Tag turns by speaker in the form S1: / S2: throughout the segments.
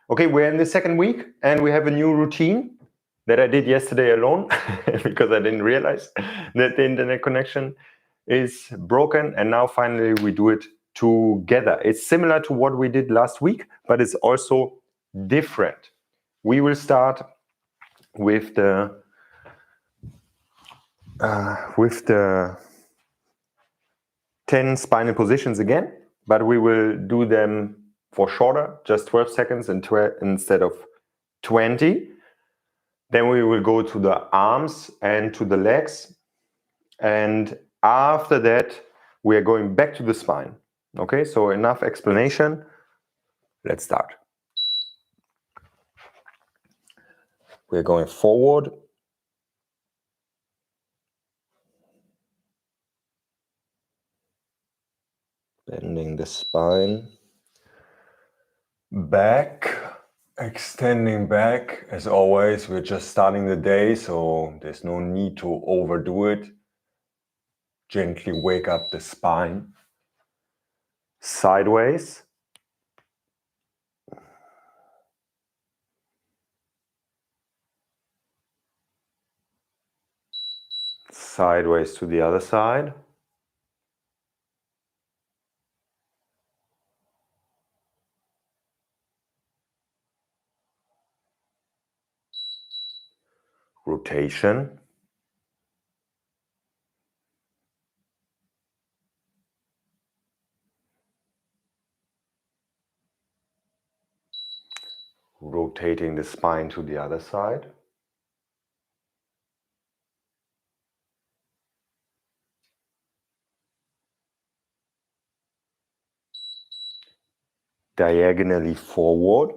S1: Okay, we're in the second week and we have a new routine that I did yesterday alone because I didn't realize that the internet connection is broken, and now finally we do it together. It's similar to what we did last week, but it's also different. We will start with the 10 spinal positions again, but we will do them for shorter, just 12 seconds instead of 20. Then we will go to the arms and to the legs. And after that, we are going back to the spine. Okay, so enough explanation. Let's start. We're going forward. Bending the spine. Back. Extending back. As always, we're just starting the day, so there's no need to overdo it. Gently wake up the spine. Sideways. Sideways to the other side. Rotation. Rotating the spine to the other side. Diagonally forward.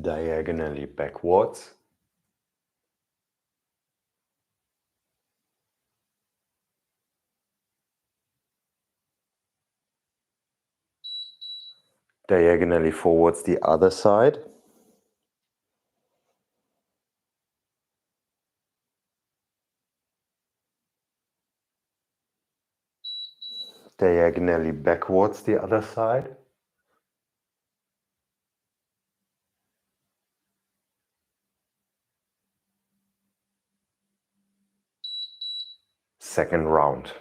S1: Diagonally backwards. Diagonally forwards the other side. Diagonally backwards the other side. Second round.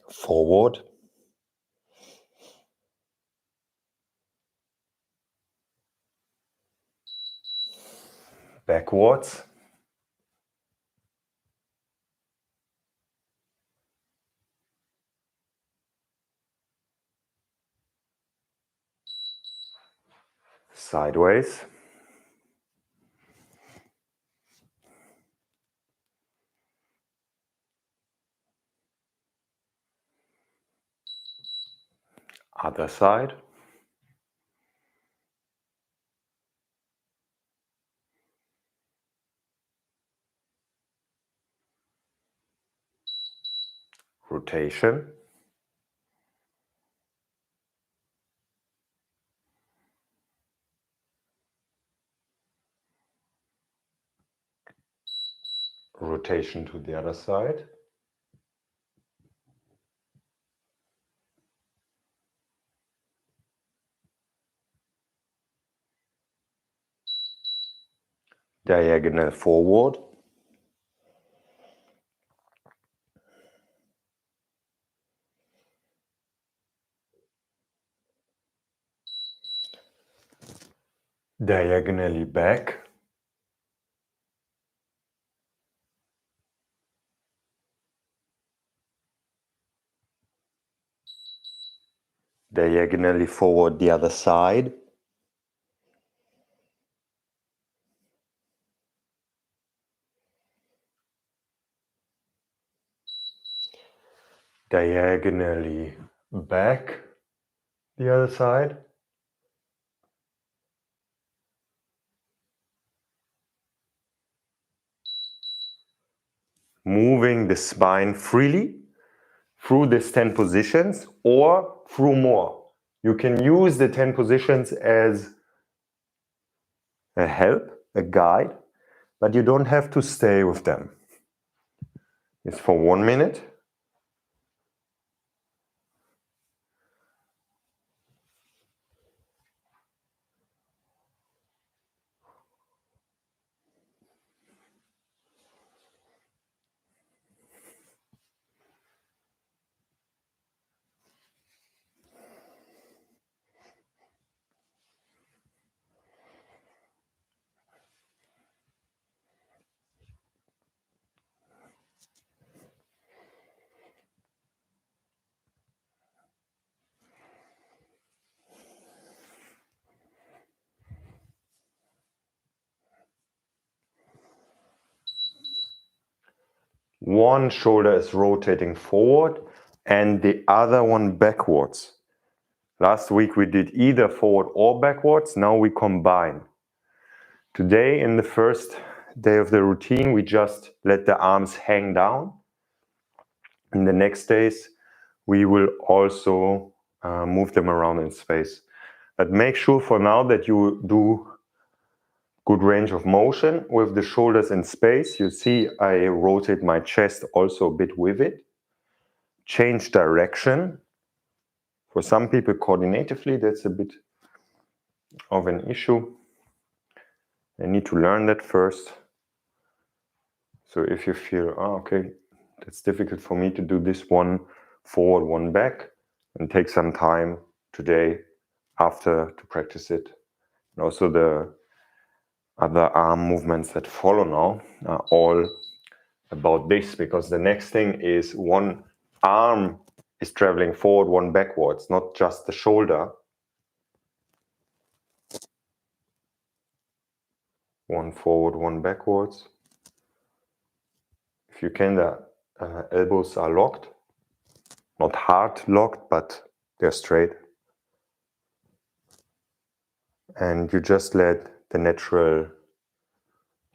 S1: Forward. Backwards. Sideways. Other side. Rotation. Rotation to the other side. Diagonal forward. Diagonally back. Diagonally forward the other side. Diagonally back the other side. Moving the spine freely through these 10 positions or through more. You can use the 10 positions as a help, a guide, but you don't have to stay with them. It's for 1 minute. One shoulder is rotating forward and the other one backwards. Last week we did either forward or backwards. Now we combine. Today, in the first day of the routine, we just let the arms hang down. In the next days, we will also move them around in space. But make sure for now that you do good range of motion with the shoulders in space. You see I rotate my chest also a bit with it. Change direction. For some people coordinatively, that's a bit of an issue. I need to learn that first. So if you feel, okay, that's difficult for me to do this one forward, one back, and take some time today after to practice it. And also the other arm movements that follow now are all about this, because the next thing is one arm is traveling forward, one backwards, not just the shoulder. One forward, one backwards. If you can, the elbows are locked. Not hard locked, but they're straight. And you just let the natural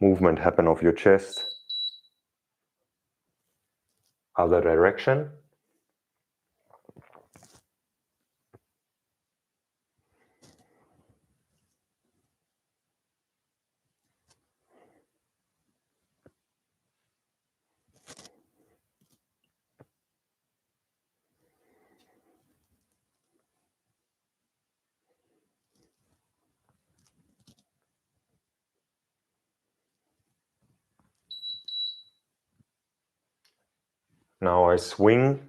S1: movement happen of your chest. Other direction. Now I swing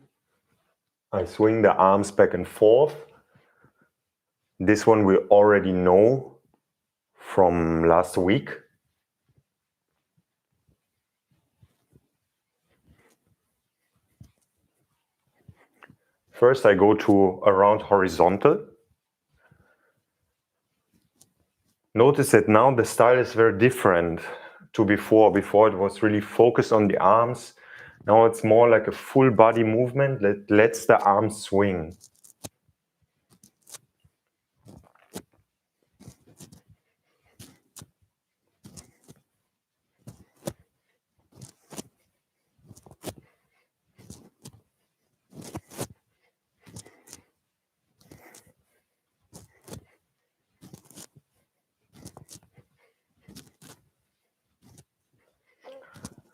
S1: the arms back and forth. This one we already know from last week. First I go to around horizontal. Notice that now the style is very different to before. Before it was really focused on the arms. Now it's more like a full body movement that lets the arms swing.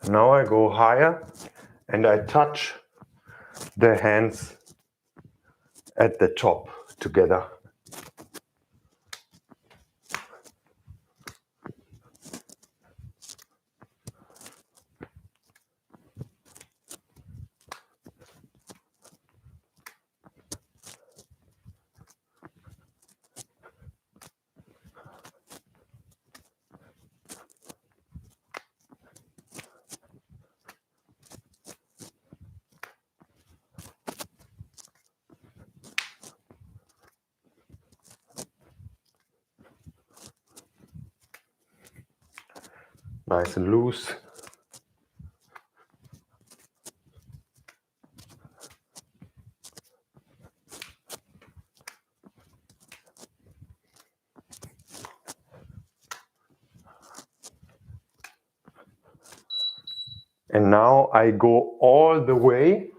S1: Now I go higher and I touch the hands at the top together. Nice and loose. And now I go all the way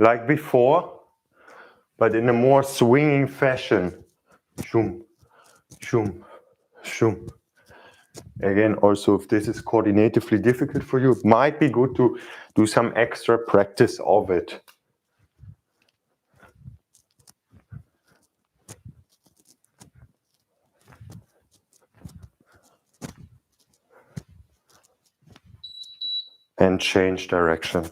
S1: like before, but in a more swinging fashion. Shoom, shoom, shoom. Again, also if this is coordinatively difficult for you, it might be good to do some extra practice of it. And change direction.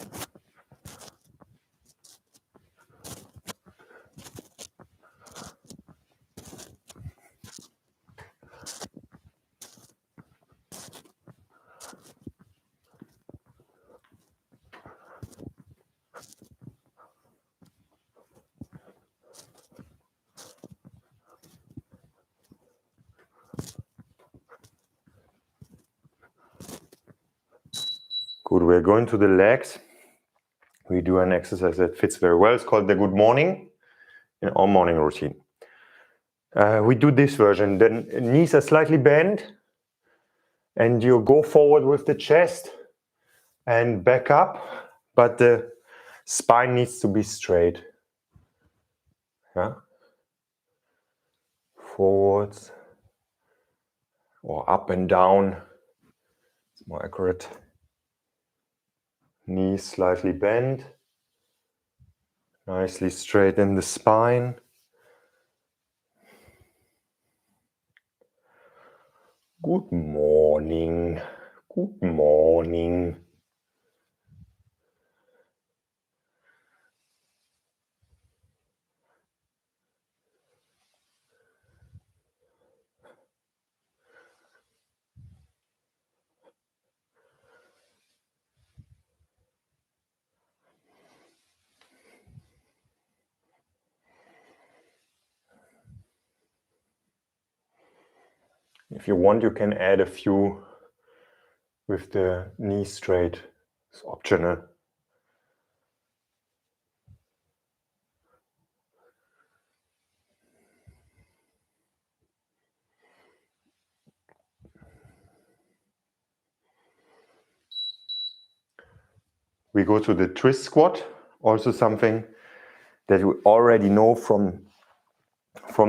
S1: Good, we're going to the legs. We do an exercise that fits very well. It's called the good morning in our morning routine. We do this version. The knees are slightly bent and you go forward with the chest and back up, but the spine needs to be straight. Yeah? Forwards or up and down. It's more accurate. Knees slightly bent. Nicely straight in the spine. Good morning. Good morning. If you want, you can add a few with the knee straight. It's optional. We go to the twist squat, also something that you already know from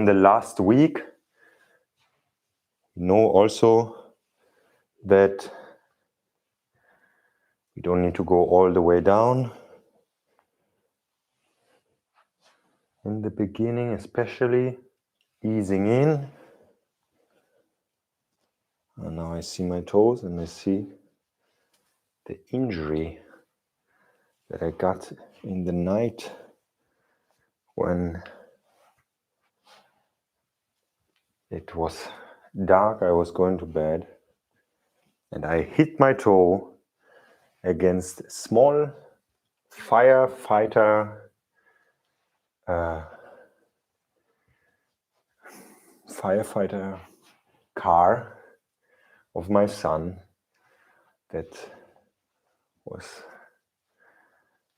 S1: the last week. You know also that we don't need to go all the way down. In the beginning, especially, easing in. And now I see my toes and I see the injury that I got in the night when it was dark. I was going to bed and I hit my toe against a small firefighter car of my son that was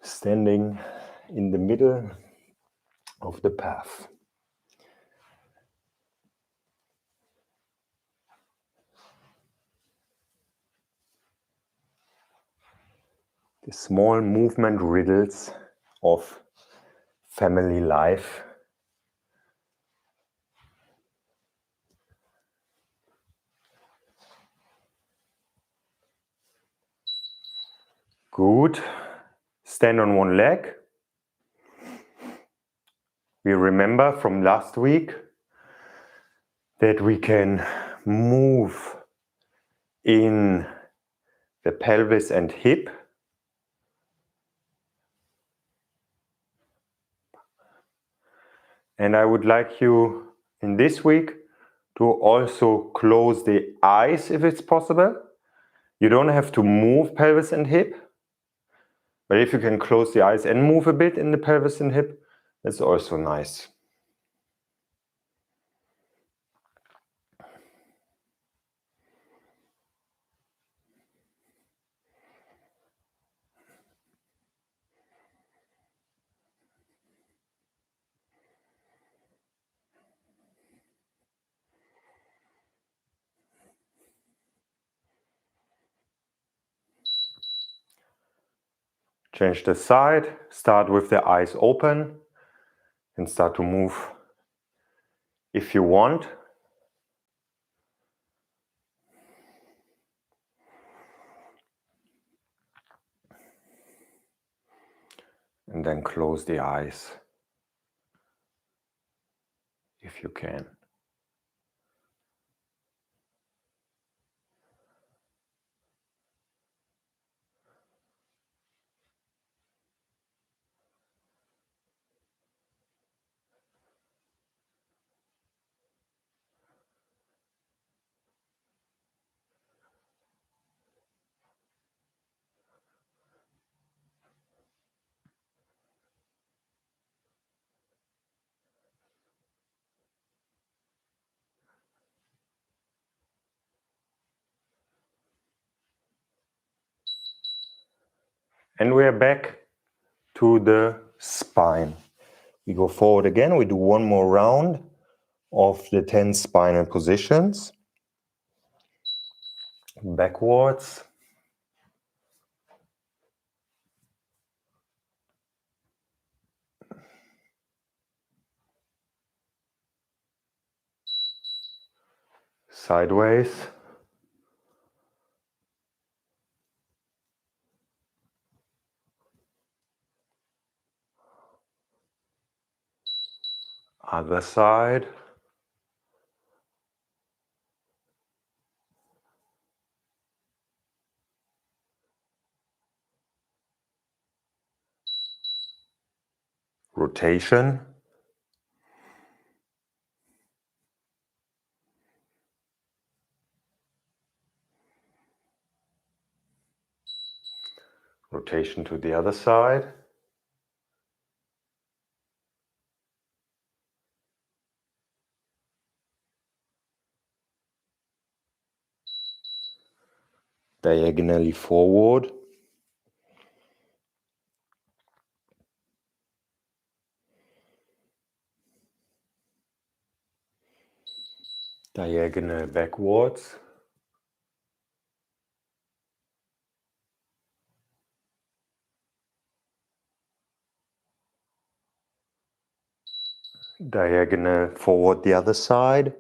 S1: standing in the middle of the path. The small movement riddles of family life. Good. Stand on one leg. We remember from last week that we can move in the pelvis and hip. And I would like you in this week to also close the eyes if it's possible. You don't have to move pelvis and hip, but if you can close the eyes and move a bit in the pelvis and hip, that's also nice. Change the side, start with the eyes open and start to move if you want. And then close the eyes if you can. And we're back to the spine. We go forward again. We do one more round of the 10 spinal positions. Backwards. Sideways. Other side. Rotation. Rotation to the other side. Diagonally forward. Diagonal backwards. Diagonal forward the other side.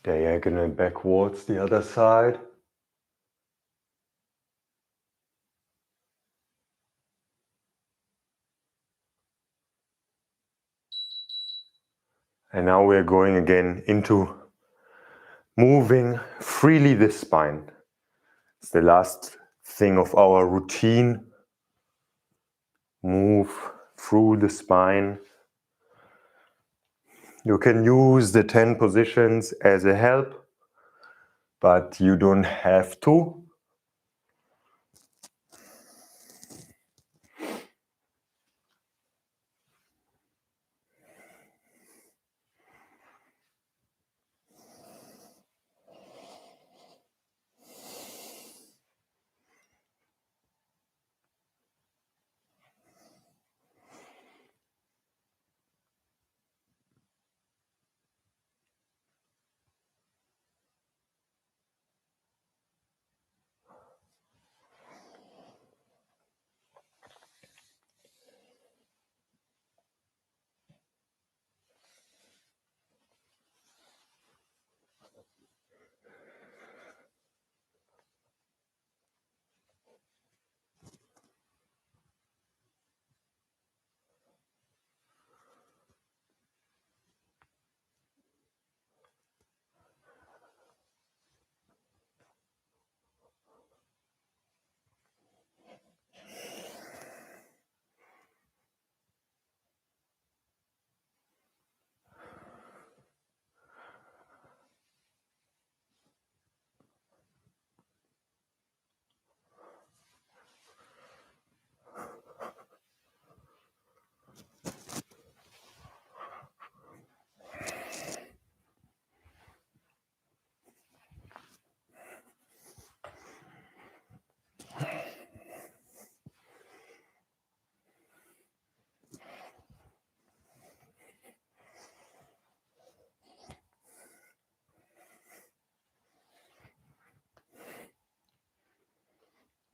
S1: Diagonal backwards the other side. And now we're going again into moving freely the spine. It's the last thing of our routine. Move through the spine. You can use the 10 positions as a help, but you don't have to.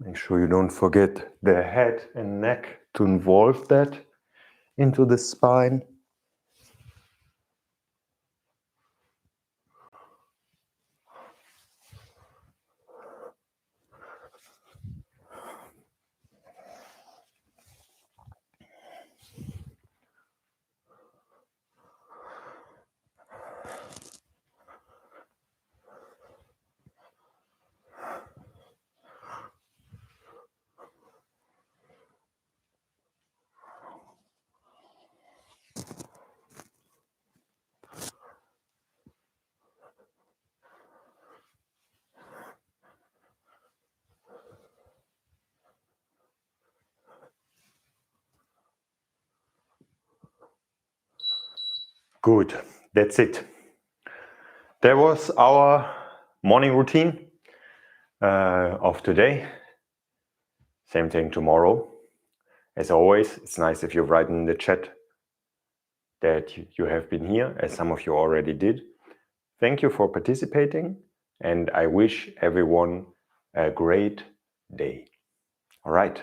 S1: Make sure you don't forget the head and neck to involve that into the spine. Good, that's it. That was our morning routine of today. Same thing tomorrow. As always, it's nice if you write in the chat that you have been here, as some of you already did. Thank you for participating, and I wish everyone a great day. All right.